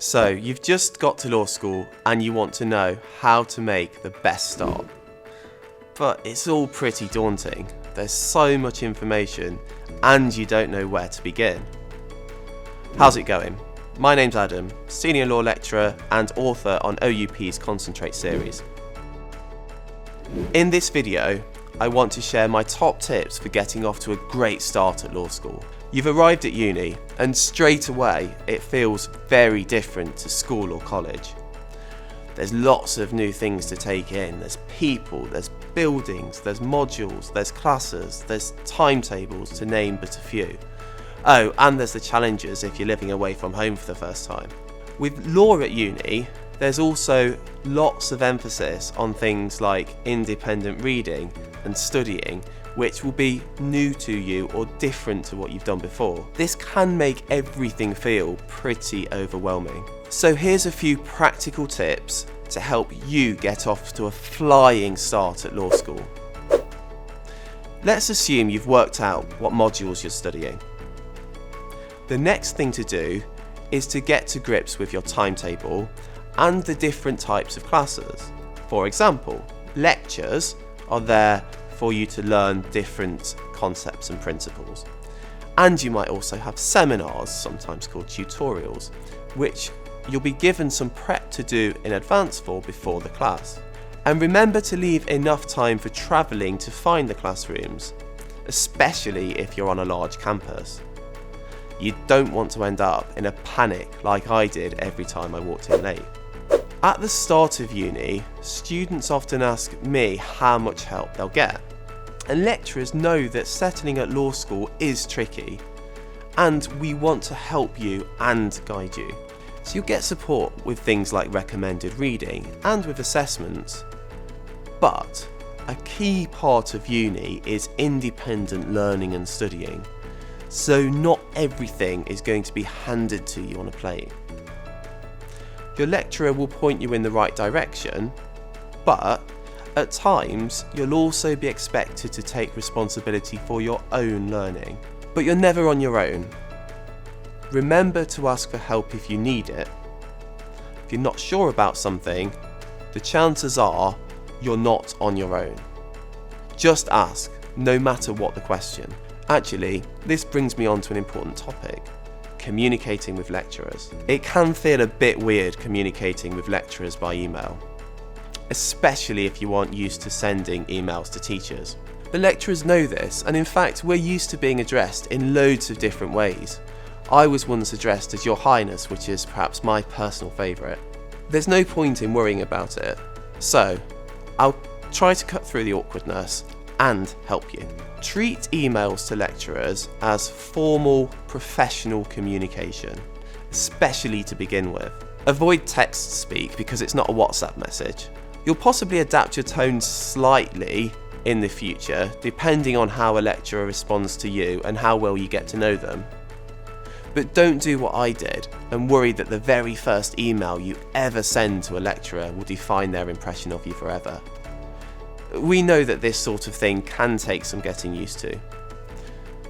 So, you've just got to law school and you want to know how to make the best start. But it's all pretty daunting. There's so much information and you don't know where to begin. How's it going? My name's Adam, Senior Law Lecturer and author on OUP's Concentrate series. In this video, I want to share my top tips for getting off to a great start at law school. You've arrived at uni and straight away it feels very different to school or college. There's lots of new things to take in. There's people, there's buildings, there's modules, there's classes, there's timetables to name but a few. Oh, and there's the challenges if you're living away from home for the first time. With law at uni, there's also lots of emphasis on things like independent reading and studying, which will be new to you or different to what you've done before. This can make everything feel pretty overwhelming. So here's a few practical tips to help you get off to a flying start at law school. Let's assume you've worked out what modules you're studying. The next thing to do is to get to grips with your timetable and the different types of classes. For example, lectures are there for you to learn different concepts and principles. And you might also have seminars, sometimes called tutorials, which you'll be given some prep to do in advance for before the class. And remember to leave enough time for travelling to find the classrooms, especially if you're on a large campus. You don't want to end up in a panic like I did every time I walked in late. At the start of uni, students often ask me how much help they'll get. And lecturers know that settling at law school is tricky, and we want to help you and guide you. So you'll get support with things like recommended reading and with assessments. But a key part of uni is independent learning and studying. So not everything is going to be handed to you on a plate. Your lecturer will point you in the right direction, but at times you'll also be expected to take responsibility for your own learning. But you're never on your own. Remember to ask for help if you need it. If you're not sure about something, the chances are you're not on your own. Just ask, no matter what the question. Actually, this brings me on to an important topic. Communicating with lecturers. It can feel a bit weird communicating with lecturers by email, especially if you aren't used to sending emails to teachers. The lecturers know this, and in fact we're used to being addressed in loads of different ways. I was once addressed as Your Highness, which is perhaps my personal favourite. There's no point in worrying about it, so I'll try to cut through the awkwardness and help you. Treat emails to lecturers as formal, professional communication, especially to begin with. Avoid text speak because it's not a WhatsApp message. You'll possibly adapt your tone slightly in the future, depending on how a lecturer responds to you and how well you get to know them. But don't do what I did and worry that the very first email you ever send to a lecturer will define their impression of you forever. We know that this sort of thing can take some getting used to.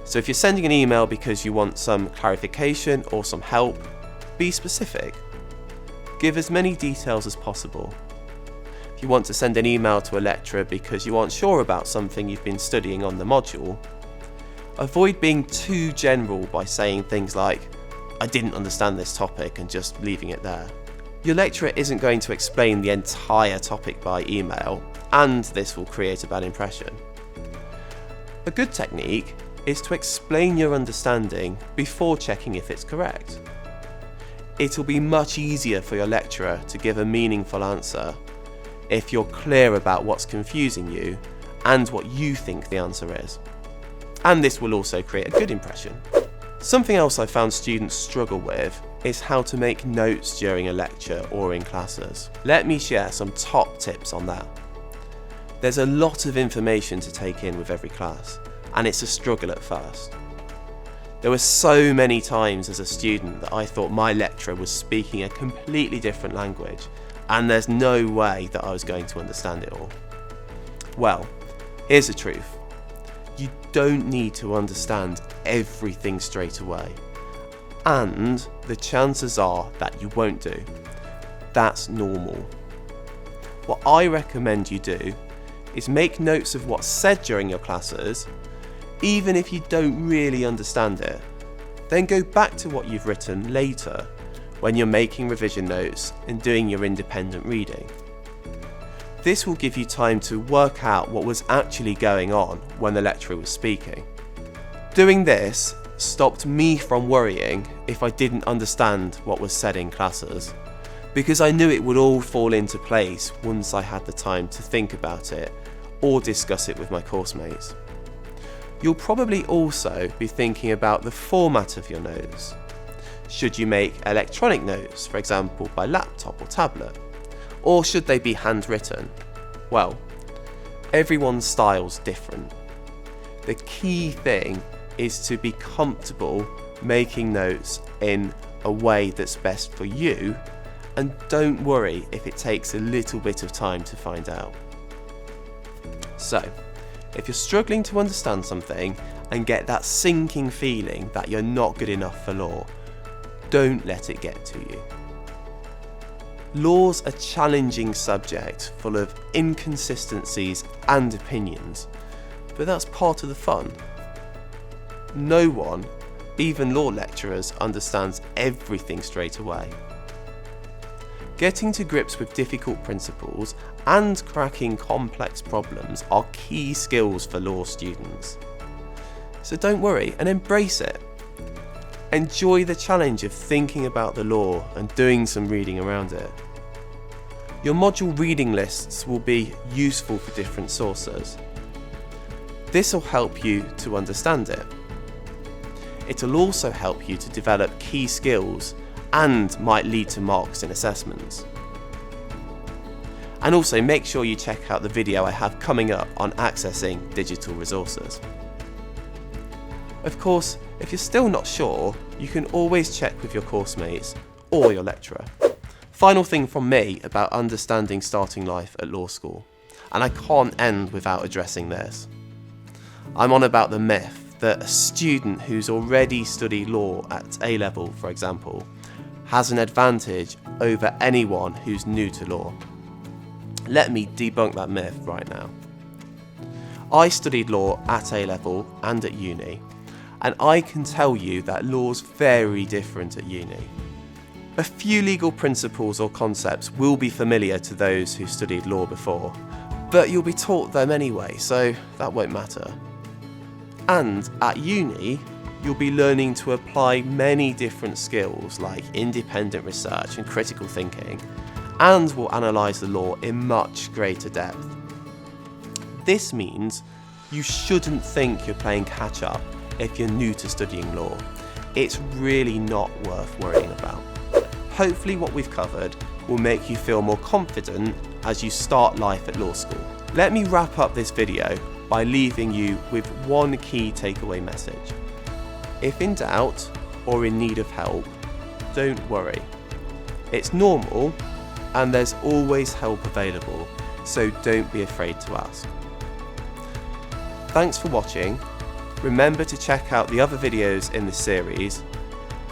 So if you're sending an email because you want some clarification or some help, be specific. Give as many details as possible. If you want to send an email to a lecturer because you aren't sure about something you've been studying on the module, avoid being too general by saying things like, "I didn't understand this topic," and just leaving it there. Your lecturer isn't going to explain the entire topic by email, and this will create a bad impression. A good technique is to explain your understanding before checking if it's correct. It'll be much easier for your lecturer to give a meaningful answer if you're clear about what's confusing you and what you think the answer is. And this will also create a good impression. Something else I found students struggle with is how to make notes during a lecture or in classes. Let me share some top tips on that. There's a lot of information to take in with every class, and it's a struggle at first. There were so many times as a student that I thought my lecturer was speaking a completely different language, and there's no way that I was going to understand it all. Well, here's the truth. You don't need to understand everything straight away. and the chances are that you won't do. That's normal. What I recommend you do is make notes of what's said during your classes, even if you don't really understand it. Then go back to what you've written later when you're making revision notes and doing your independent reading. This will give you time to work out what was actually going on when the lecturer was speaking. Doing this stopped me from worrying if I didn't understand what was said in classes, because I knew it would all fall into place once I had the time to think about it or discuss it with my course mates. You'll probably also be thinking about the format of your notes. Should you make electronic notes, for example by laptop or tablet? Or should they be handwritten? Well, everyone's style's different. The key thing is to be comfortable making notes in a way that's best for you, and don't worry if it takes a little bit of time to find out. So, if you're struggling to understand something and get that sinking feeling that you're not good enough for law, don't let it get to you. Law's a challenging subject full of inconsistencies and opinions, but that's part of the fun. No one, even law lecturers, understands everything straight away. Getting to grips with difficult principles and cracking complex problems are key skills for law students. So don't worry and embrace it. Enjoy the challenge of thinking about the law and doing some reading around it. Your module reading lists will be useful for different sources. This will help you to understand it. It'll also help you to develop key skills and might lead to marks in assessments. And also make sure you check out the video I have coming up on accessing digital resources. Of course, if you're still not sure, you can always check with your course mates or your lecturer. Final thing from me about understanding starting life at law school, and I can't end without addressing this. I'm on about the myth that a student who's already studied law at A-level, for example, has an advantage over anyone who's new to law. Let me debunk that myth right now. I studied law at A-level and at uni, and I can tell you that law's very different at uni. A few legal principles or concepts will be familiar to those who studied law before, but you'll be taught them anyway, so that won't matter. And at uni, you'll be learning to apply many different skills like independent research and critical thinking, and will analyse the law in much greater depth. This means you shouldn't think you're playing catch up if you're new to studying law. It's really not worth worrying about. Hopefully what we've covered will make you feel more confident as you start life at law school. Let me wrap up this video by leaving you with one key takeaway message. If in doubt or in need of help, don't worry. It's normal and there's always help available, so don't be afraid to ask. Thanks for watching. Remember to check out the other videos in this series,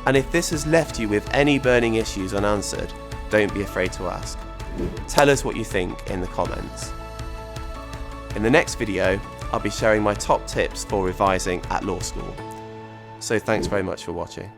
and if this has left you with any burning issues unanswered, don't be afraid to ask. Tell us what you think in the comments. In the next video, I'll be sharing my top tips for revising at law school. So thanks very much for watching.